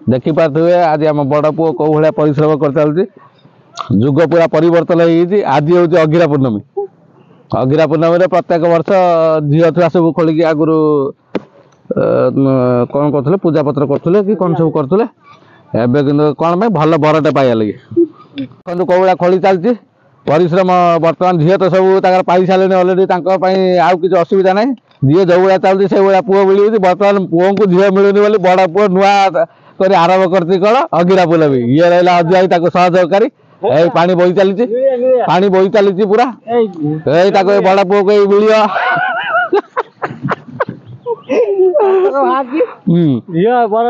देखी पारे आज आम बड़ पु कौ भाया परिश्रम कर चलती जुग पूरा परिवर्तन हो आज हूँ अगिरा पूर्णमी। अगिरा पूर्णमी प्रत्येक वर्ष झील छुआ सब खोलिकी आगुरी कौन करते पूजा पत्र करते कि कौन सब करते एवं कि कौन भल बरटे पाइबा लगे कौ भाया खोली चलती परिश्रम बर्तमान झील तो सब पाई सारे अलरेडी आउ कि असुविधा ना झील जो भाया चलती से भाया पुओ मिलूँ बर्तमान पुओं को झील मिलूनी बोली बड़ पुओ नुआ कर आरंभ करती कौन अगिरा पूर्णमी ये रहा अजय सहयोगकारी पानी बोही चली पानी बोही चली पूरा बड़ पुओ को मिल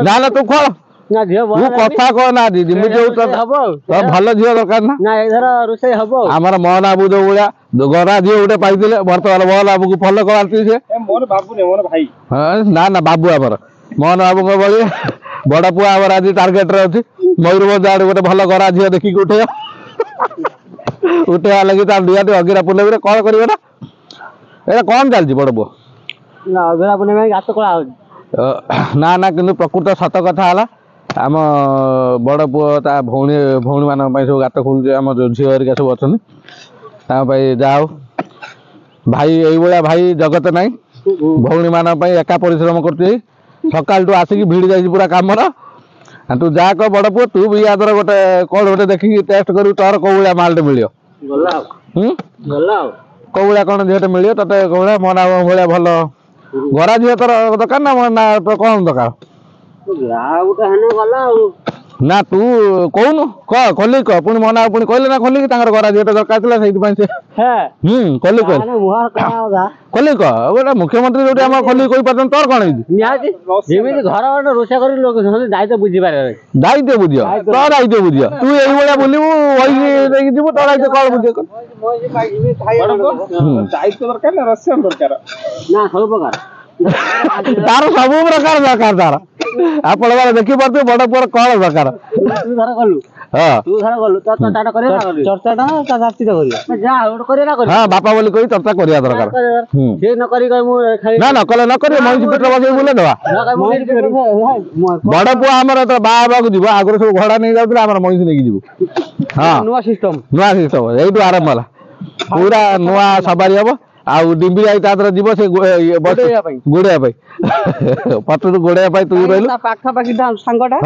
ना ना तू खोल कथा कह ना दीदी भल झील दरकार ना आमर मोहन बाबू जो भाया गरा झील गोटे पाई बर्तमान मोहन बाबू को फल करती ना ना बाबू आमर मोहन बाबू भाई बड़ पुआ आमर आज टार्गेट रे अच्छी मयूरभंज आड़े गोटे भल गरा झील देखिक उठे उठेवा लगी निहाती अगिरा पूर्णमी कौन कर कौन चलती बड़ पुओ अगिरा पूर्णमी गात कला ना ना कि प्रकृत सत कथा है आम बड़ पुओ भौणी भौणी मान सब गात खोलुचे आम जो झील हरिका सब अच्छा जाओ भाई ये भाई जगत ना भौणी मान एका परिश्रम कर सकाल टू आसिक भिड़ जा पूरा कम तू जा कह बड़ पुओ तू भी यादर गोटे कौन गोटे देखिक टेस्ट कर तोर कौ भाया मालटे मिल कौ भाया कौन झील मिल ते कौ भाया मोना भाया भल गरा झील तोर दरकार ना कौन दरकार ना तू कौन कह खोल कह पुणी मना पुणी कहले ना खोल गरा झील दरकार से खोल खोल कह गोटे मुख्यमंत्री जो आम खोल कही पार तोर कौन घर रोषा कर दायित्व बुझी पारे दायित्व बुझ तो दायित्व बुझ तू ये बुलू वही जीव तो दायित्व कौन बुझे दायित्व दरकार ना रस्यम दरकार ना सब प्रकार तार सब प्रकार दरकार तार आप देखी पारे बड़ पुअर कौन दरकार बापा बोली कही चर्चा करिया दरकार ना न कले न कर महिषी पेट बस बुले दवा बड़ पुआ आमर बाबा जीव आगुरी सब घड़ा नहीं जाऊला आम महिषी नहीं जीव हाँ नुआ सिस्टम यही आरंभ है पूरा नुआ सवारी हम आउ डिम्बी आई जीव से गोड़े पटू गोड़े तू रही पाखापाखि सांगटा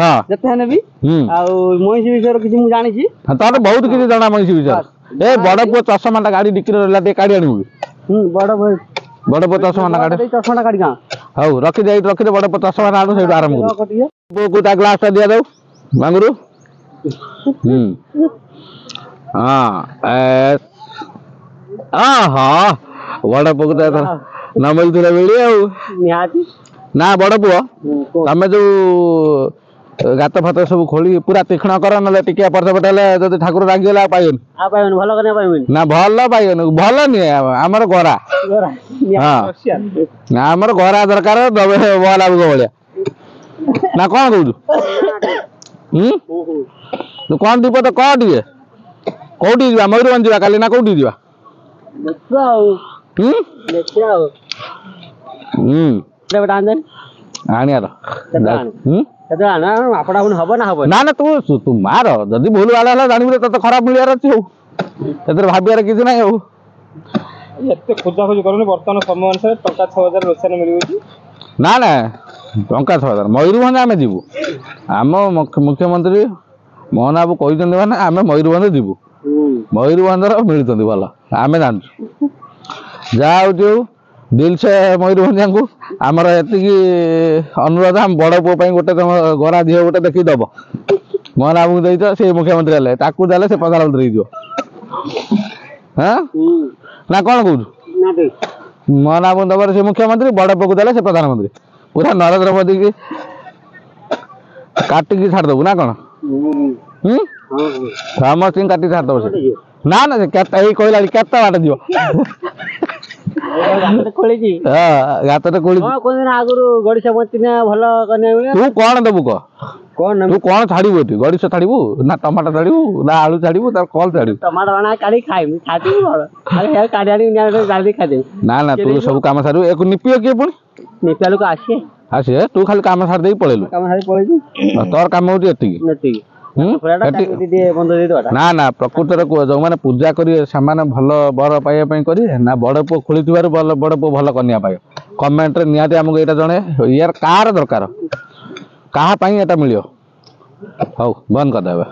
भी महिषी विषय किसी मुझे जानी तार बहुत किसी जाना महिषी विषय ए बड़ पुओ चषमाटा गाड़ी डिक्की रहा काढ़ी आणु बड़ पुओ चषमाटा गाड़ी चषमाटा काढ़ी हाउ रखी रखी बड़ पुओ चषमाटा आणु से आरंभ कर पुओ को ग्लास दिया जाऊ मांगरू हाँ बड़ पुओ न मिलता मिली ना बड़ पुओ तमें जो गात फात सब खोली पूरा तीक्ष्ण कर ना टिके पट पटे ठाकुर रागिगला पाइबन ना भल पाइबन भल नुहे आमर गरा हाँ आमर गरा दरकार बलाबू भाया ना कौन कहू तू कौन दीप तो कह टे कौटी जा मयूरभंज जा काली ना कौटी जा ना ना तू तू मार जदि भूल भाल जानवे तो खराब मिलवार अच्छी हो भाबार किसी ना हो खोजा खोजी कर बर्तमान समय अनुसार टका 6000 रोषान मिल ना ना टंका 6000 मयूरभंज आम जीवु आम मुख्यमंत्री मोहन बाबू कहते मैंने आम मयूरभंज जीवु मयूरभंज मिलते भल आम जान जा दिल से मयूरभंज को आमर एति अनुरोध आम बड़ पुओ गोटे गरा झील गोटे देखी दब मोहन बाबू दे से मुख्यमंत्री देले से प्रधानमंत्री हाँ ना कौन कहू मोहन बाबू दबार से मुख्यमंत्री बड़ पुओ देले से प्रधानमंत्री पूरा नरेंद्र मोदी की काटिकी छाड़देबू ना कौन समस्त काटिक छाड़देव से ना ना कहला केत बाट दिव ଖୋଳିଛି ଗାତରେ କୋଳି କଣ କହୁଛନ୍ତି ଆଗରୁ ଗଡିଶା ବଞ୍ଚିନା ଭଲ କନ୍ୟା ମିଳେ ତୁ କଣ ଦେବୁ କହ କଣ ତୁ କଣ ଛାଡିବୁ ଏଠି ଗଡ଼ିଶ ଛାଡିବୁ ନା ଟମାଟୋ ଛାଡିବୁ ନା ଆଳୁ ଛାଡିବୁ ତାର କଣ ଛାଡିବୁ ଟମାଟୋ ଅଣା କାଢି ଖାଇବି ଖାଇଦେବି କଣ କାଢି ଆଣି ଡାଲି ଖାଇଦେବି ନା ନା ତୁ ସବୁ କାମ ସାରିବୁ ଏକୁ ନିପିବ କିଏ ପୁଣି ନିପା ଲୋକ ଆସିବେ ଆସିବେ ତୁ ଖାଲି କାମ ସାରି ଦେଇକି ପଳେଇଲୁ କାମ ସାରି ପଳେଇଛି ତୋର କାମ ହଉଛି ଏତିକି ଏତିକି ହୁଁ? ବନ୍ଧ ଦେଇଦବାଟା ନା ନା ପ୍ରକୃତରେ କୁହ ଯୋଉମାନେ ପୂଜା କରିବେ ସେମାନେ ଭଲ ବର ପାଇବା ପାଇଁ କରିବେ ନା ବଡ ପୁଅ ଖୋଳିଥିବାରୁ ବଡ ପୁଅ ଭଲ କନ୍ୟା ପାଇବ କମେଣ୍ଟରେ ନିହାତି ଆମକୁ ଏଇଟା ଜଣେ ଇୟାର କାହାର ଦରକାର କାହା ପାଇଁ ଏଟା ମିଳିବ ହଉ ବନ୍ଦ କରିଦେବେ